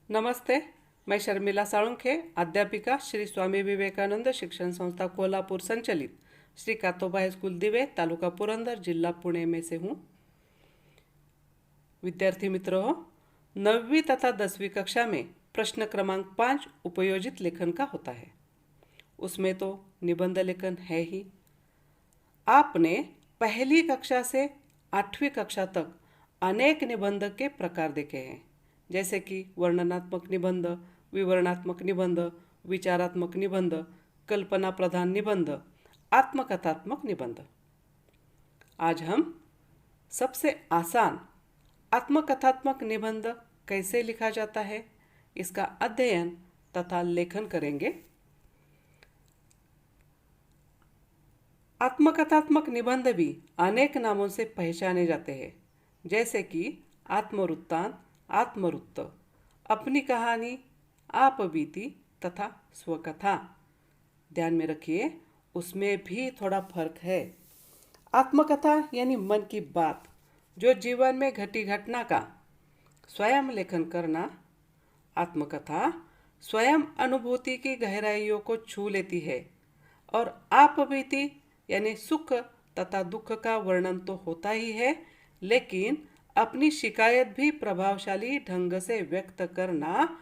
नमस्ते, मैं शर्मिला साळुंखे, अध्यापिका श्री स्वामी विवेकानंद शिक्षण संस्था कोल्हापुर संचलित श्री कातोबा स्कूल दिवे, तालुका पुरंदर, जिला पुणे में से हूँ। विद्यार्थी मित्रों, 9वीं तथा 10वीं कक्षा में प्रश्न क्रमांक 5 उपयोजित लेखन का होता है। उसमें तो निबंध लेखन है ही। आपने पहली कक्षा से 8वीं कक्षा तक अनेक निबंध के प्रकार देखे हैं, जैसे कि वर्णनात्मक निबंध, विवरणात्मक निबंध, विचारात्मक निबंध, कल्पना प्रधान निबंध, आत्मकथात्मक निबंध। आज हम सबसे आसान आत्मकथात्मक निबंध कैसे लिखा जाता है, इसका अध्ययन तथा लेखन करेंगे। आत्मकथात्मक निबंध भी अनेक नामों से पहचाने जाते हैं, जैसे कि आत्मवृत्तांत, आत्मवृत्त, अपनी कहानी, आपबीती तथा स्वकथा। ध्यान में रखिए, उसमें भी थोड़ा फर्क है। आत्मकथा यानी मन की बात, जो जीवन में घटी घटना का स्वयं लेखन करना। आत्मकथा स्वयं अनुभूति की गहराइयों को छू लेती है। और आपबीती यानी सुख तथा दुख का वर्णन तो होता ही है, लेकिन अपनी शिकायत भी प्रभावशाली ढंग से व्यक्त करना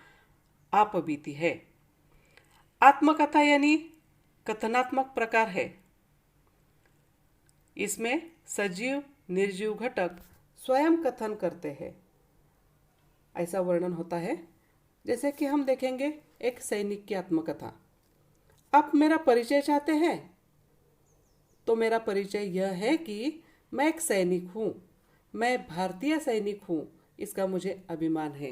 आपबीती है। आत्मकथा यानी कथनात्मक प्रकार है। इसमें सजीव निर्जीव घटक स्वयं कथन करते हैं, ऐसा वर्णन होता है। जैसे कि हम देखेंगे एक सैनिक की आत्मकथा। आप मेरा परिचय चाहते हैं, तो मेरा परिचय यह है कि मैं एक सैनिक हूँ, मैं भारतीय सैनिक हूँ, इसका मुझे अभिमान है।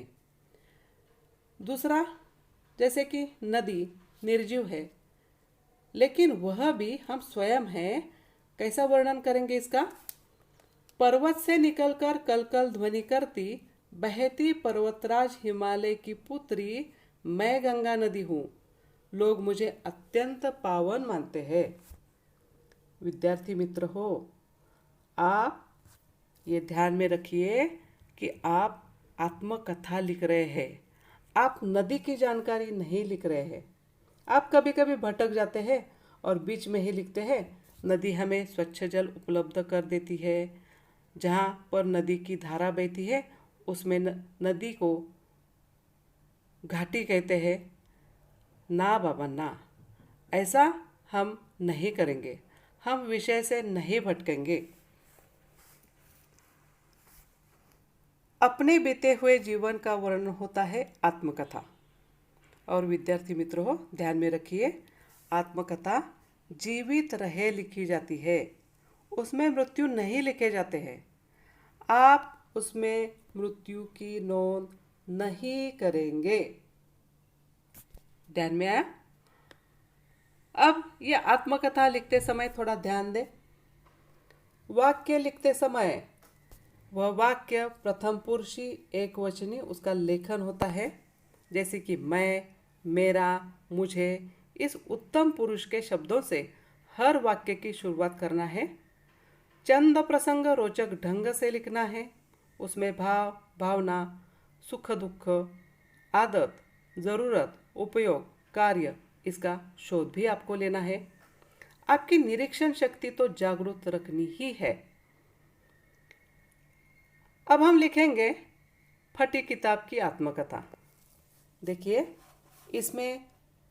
दूसरा, जैसे कि नदी निर्जीव है, लेकिन वह भी हम स्वयं हैं। कैसा वर्णन करेंगे इसका? पर्वत से निकलकर कलकल ध्वनि करती बहती पर्वतराज हिमालय की पुत्री मैं गंगा नदी हूँ, लोग मुझे अत्यंत पावन मानते हैं। विद्यार्थी मित्र हो, आप ये ध्यान में रखिए कि आप आत्मकथा लिख रहे हैं, आप नदी की जानकारी नहीं लिख रहे हैं। आप कभी कभी भटक जाते हैं और बीच में ही लिखते हैं, नदी हमें स्वच्छ जल उपलब्ध कर देती है। जहाँ पर नदी की धारा बहती है, उसमें नदी को घाटी कहते हैं। ना बाबा ना, ऐसा हम नहीं करेंगे, हम विषय से नहीं भटकेंगे। अपने बीते हुए जीवन का वर्णन होता है आत्मकथा। और विद्यार्थी मित्रों, ध्यान में रखिए, आत्मकथा जीवित रहे लिखी जाती है, उसमें मृत्यु नहीं लिखे जाते हैं। आप उसमें मृत्यु की नोंद नहीं करेंगे। ध्यान में आया? अब ये आत्मकथा लिखते समय थोड़ा ध्यान दें। वाक्य लिखते समय वह वाक्य प्रथम पुरुषी एक वचनी उसका लेखन होता है, जैसे कि मैं, मेरा, मुझे। इस उत्तम पुरुष के शब्दों से हर वाक्य की शुरुआत करना है। चंद प्रसंग रोचक ढंग से लिखना है। उसमें भाव, भावना, सुख दुख, आदत, ज़रूरत, उपयोग, कार्य, इसका शोध भी आपको लेना है। आपकी निरीक्षण शक्ति तो जागरूक रखनी ही है। अब हम लिखेंगे फटी किताब की आत्मकथा। देखिए, इसमें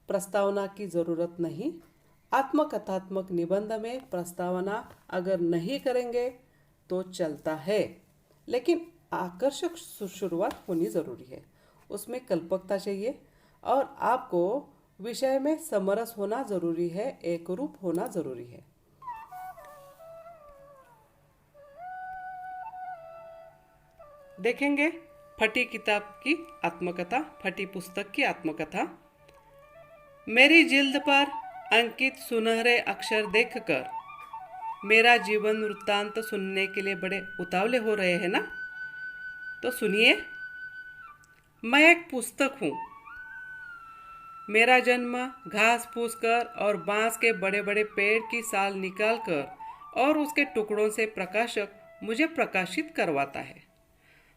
प्रस्तावना की ज़रूरत नहीं। आत्मकथात्मक निबंध में प्रस्तावना अगर नहीं करेंगे तो चलता है, लेकिन आकर्षक शुरुआत होनी ज़रूरी है। उसमें कल्पकता चाहिए और आपको विषय में समरस होना ज़रूरी है, एकरूप होना ज़रूरी है। देखेंगे फटी किताब की आत्मकथा, फटी पुस्तक की आत्मकथा। मेरी जिल्द पर अंकित सुनहरे अक्षर देखकर मेरा जीवन वृत्तांत सुनने के लिए बड़े उतावले हो रहे हैं ना? तो सुनिए। मैं एक पुस्तक हूँ। मेरा जन्म घास फूस कर और बांस के बड़े बड़े पेड़ की साल निकाल कर और उसके टुकड़ों से प्रकाशक मुझे प्रकाशित करवाता है।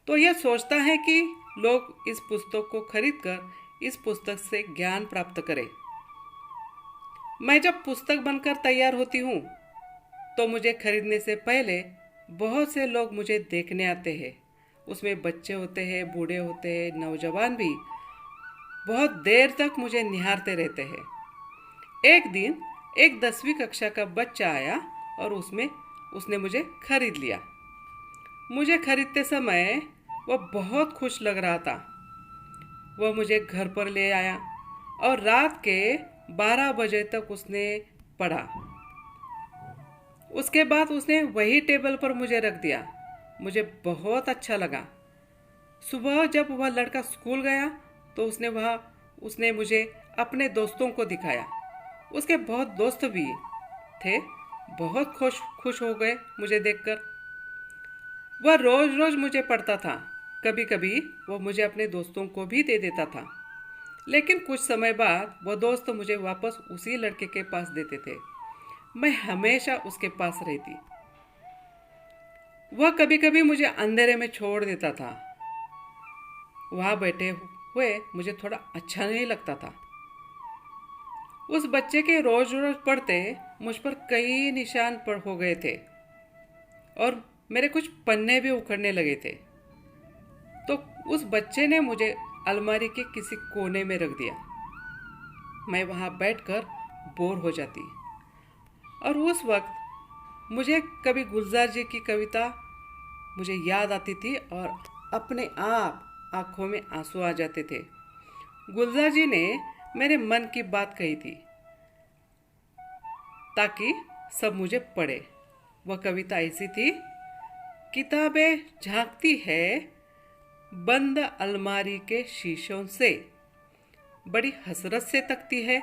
तो यह सोचता है कि लोग इस पुस्तक को खरीदकर इस पुस्तक से ज्ञान प्राप्त करें। मैं जब पुस्तक बनकर तैयार होती हूँ तो मुझे खरीदने से पहले बहुत से लोग मुझे देखने आते हैं। उसमें बच्चे होते हैं, बूढ़े होते हैं, नौजवान भी बहुत देर तक मुझे निहारते रहते हैं। एक दिन एक 10वीं कक्षा का बच्चा आया और उसने मुझे खरीद लिया। मुझे खरीदते समय वह बहुत खुश लग रहा था। वह मुझे घर पर ले आया और रात के 12 बजे तक उसने पढ़ा। उसके बाद उसने वही टेबल पर मुझे रख दिया। मुझे बहुत अच्छा लगा। सुबह जब वह लड़का स्कूल गया तो उसने मुझे अपने दोस्तों को दिखाया। उसके बहुत दोस्त भी थे, बहुत खुश हो गए मुझे देखकर। वह रोज रोज मुझे पढ़ता था। कभी कभी वह मुझे अपने दोस्तों को भी दे देता था, लेकिन कुछ समय बाद वह दोस्त मुझे वापस उसी लड़के के पास देते थे। मैं हमेशा उसके पास रहती। वह कभी कभी मुझे अंधेरे में छोड़ देता था। वहां बैठे हुए मुझे थोड़ा अच्छा नहीं लगता था। उस बच्चे के रोज रोज पढ़ते मुझ पर कई निशान हो गए थे और मेरे कुछ पन्ने भी उखड़ने लगे थे। तो उस बच्चे ने मुझे अलमारी के किसी कोने में रख दिया। मैं वहां बैठकर बोर हो जाती और उस वक्त मुझे कभी गुलजार जी की कविता मुझे याद आती थी और अपने आप आंखों में आंसू आ जाते थे। गुलजार जी ने मेरे मन की बात कही थी ताकि सब मुझे पढ़े। वह कविता ऐसी थी, किताबें झांकती है बंद अलमारी के शीशों से, बड़ी हसरत से तकती है,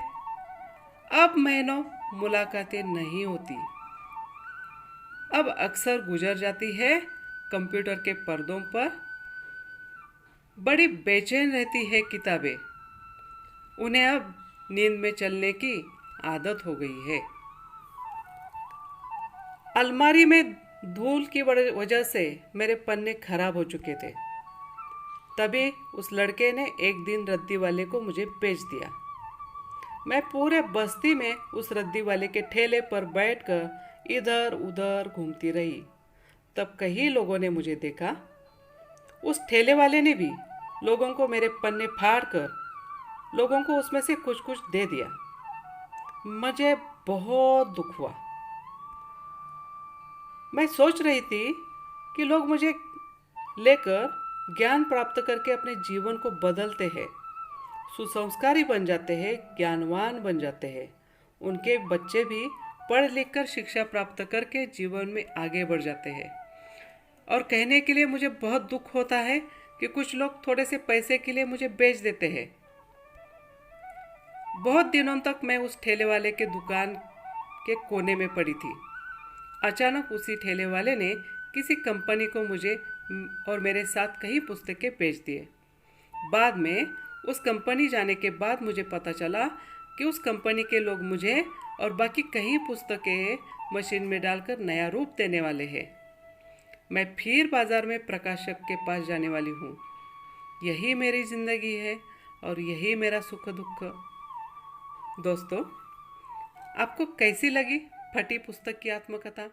अब महीनों मुलाकातें नहीं होती, अब अक्सर गुजर जाती है कंप्यूटर के पर्दों पर, बड़ी बेचैन रहती है किताबें, उन्हें अब नींद में चलने की आदत हो गई है। अलमारी में धूल की वजह से मेरे पन्ने खराब हो चुके थे। तभी उस लड़के ने एक दिन रद्दी वाले को मुझे बेच दिया। मैं पूरे बस्ती में उस रद्दी वाले के ठेले पर बैठकर इधर उधर घूमती रही। तब कई लोगों ने मुझे देखा। उस ठेले वाले ने भी लोगों को मेरे पन्ने फाड़कर लोगों को उसमें से कुछ कुछ दे दिया। मुझे बहुत दुख हुआ। मैं सोच रही थी कि लोग मुझे लेकर ज्ञान प्राप्त करके अपने जीवन को बदलते हैं, सुसंस्कारी बन जाते हैं, ज्ञानवान बन जाते हैं। उनके बच्चे भी पढ़ लिख कर शिक्षा प्राप्त करके जीवन में आगे बढ़ जाते हैं। और कहने के लिए मुझे बहुत दुख होता है कि कुछ लोग थोड़े से पैसे के लिए मुझे बेच देते हैं। बहुत दिनों तक मैं उस ठेले वाले के दुकान के कोने में पड़ी थी। अचानक उसी ठेले वाले ने किसी कंपनी को मुझे और मेरे साथ कई पुस्तकें बेच दिए। बाद में उस कंपनी जाने के बाद मुझे पता चला कि उस कंपनी के लोग मुझे और बाकी कई पुस्तकें मशीन में डालकर नया रूप देने वाले हैं। मैं फिर बाजार में प्रकाशक के पास जाने वाली हूँ। यही मेरी जिंदगी है और यही मेरा सुख दुख। दोस्तों, आपको कैसी लगी फटी पुस्तक की आत्मकथा?